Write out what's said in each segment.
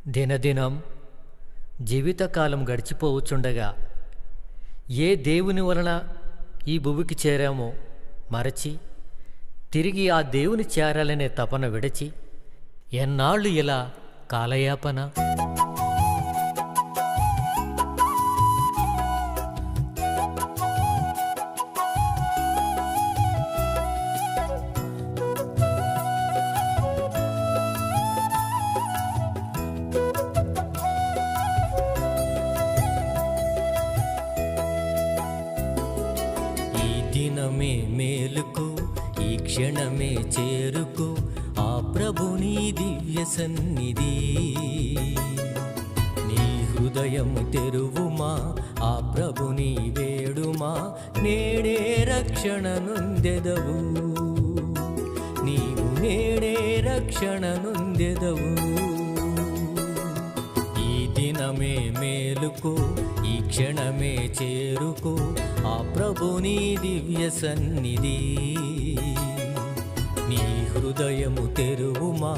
దినదినం జీవితకాలం గడిచిపోవచ్చుండగా ఏ దేవుని వలన ఈ భూమికి చేరామో మరచి తిరిగి ఆ దేవుని చేరాలనే తపన విడిచి ఎన్నాళ్ళు ఇలా కాలయాపన. దినమే మేలుకు ఈ క్షణమే చేరుకు ఆ ప్రభుని దివ్య సన్నిధి. నీ హృదయం తెరువుమా, ఆ ప్రభుని వేడుమా, నేడే రక్షణ నొందెదవు, నీవు నేడే రక్షణ నొందెదవు. ఈ దినమే మేలుకు ఈ క్షణమే చేరుకు ఆ ప్రభుని దివ్య సన్నిధి. నీ హృదయము తెరువుమా,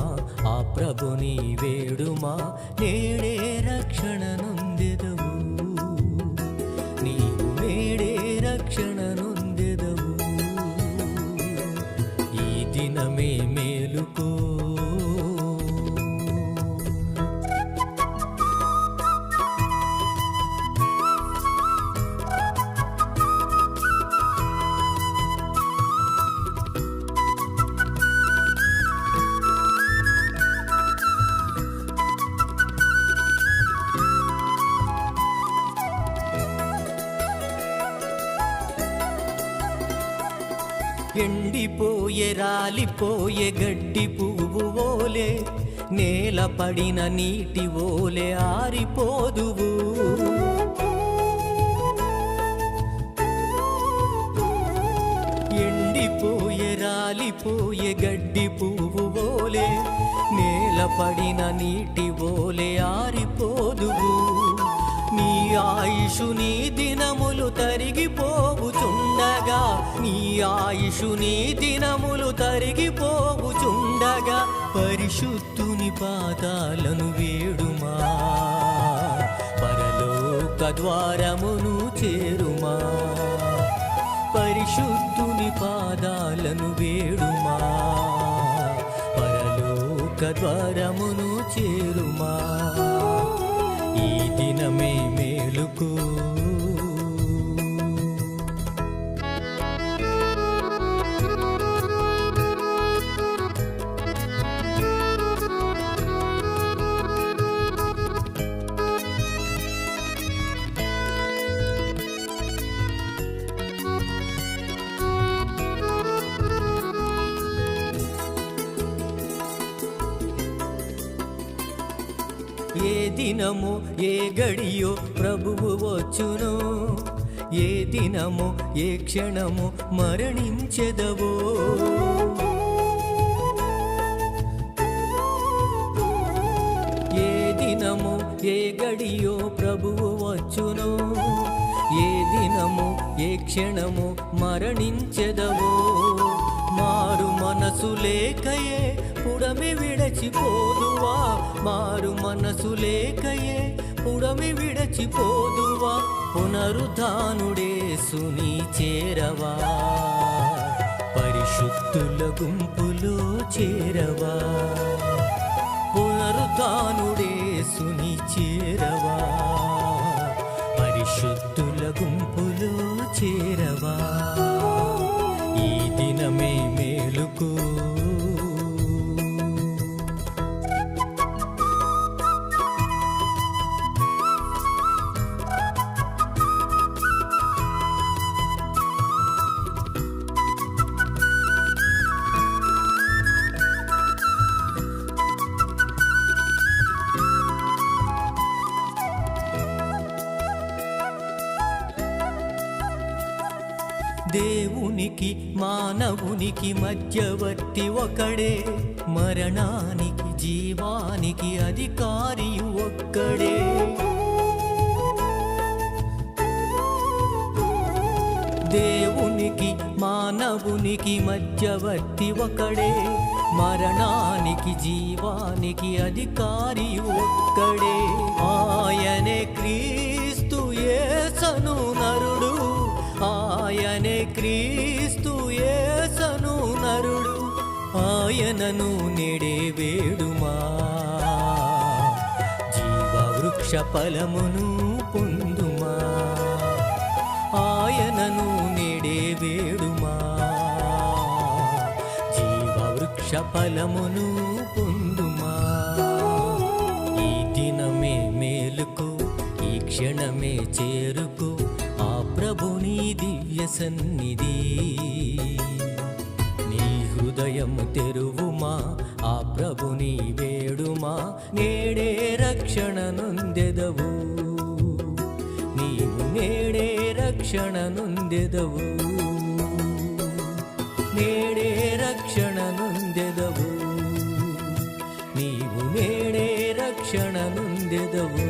ఆ ప్రభుని వేడుమా, నేడే రక్షణ నొందెదవు, నీవు నేడే రక్షణ నొందెదవు. ఈ దినమే మేలుకో. ఎండిపోయే రాలిపోయే గడ్డి పువ్వు ఓలే, నేల పడిన నీటి ఓలే ఆరిపోదువు. ఎండిపోయే రాలిపోయే గడ్డి పువ్వు ఓలే, నేల పడిన నీటి ఓలే ఆరిపోదువు. నీ ఆయుషు నీ దినములు తరిగిపోవుచుండగా, నీ ఆయుషు నీ దినములు తరిగిపోవుచుండగా, పరిశుద్ధుని పాదాలను వేడుమా, పరలోక ద్వారమును చేరుమా. పరిశుద్ధుని పాదాలను వేడుమా, పరలోక ద్వారమును చేరుమా. ఈ దినమే మేలుకు. ఏ దినమో ఏ గడియో ప్రభువు వచ్చునో, ఏ దినమో ఏ క్షణమో మరణించెదవో. ఏ దినమో ఏ గడియో ప్రభువు వచ్చునో, ఏ దినమో ఏ క్షణమో మరణించెదవో. మారు మనసు లేకయే పుడమి విడచిపోదువా, మారు మనసు లేకయే పుడమి విడచిపోదువా. పునరుద్ధానుడేసుని చేరవా, పరిశుద్ధుల గుంపులో చేరవా. పునరుద్ధానుడేసుని చేరవా, పరిశుద్ధుల గుంపులో చేరవా. ఈ దినమే మేలుకు. దేవునికి మానవునికి మధ్యవర్తి ఒకడే, మరణానికి జీవానికి అధికారి ఒక్కడే. దేవునికి మానవునికి మధ్యవర్తి ఒకడే, మరణానికి జీవానికి అధికారి ఒక్కడే. ఆయనే క్రీస్తు యేసను నరుడు, ఆయనే క్రీస్తు యేసను నరుడు. ఆయనను నేడే వేడుమా, జీవవృక్ష ఫలమును పొందుమా. ఆయనను నేడే వేడుమా, జీవవృక్ష ఫలమును పొందుమా. ఈ దినమే మేలుకు, ఈ క్షణమే చేరుకు ఆ ప్రభుని దివ్య సన్నిధి. నీ హృదయము తెరువుమా, ఆ ప్రభుని వేడుమా. నేడే రక్షణ నొందెదవు, నీవు నేడే రక్షణ నొందెదవు, నేడే రక్షణ నొందెదవు, నీవు నేడే రక్షణ నొందెదవు.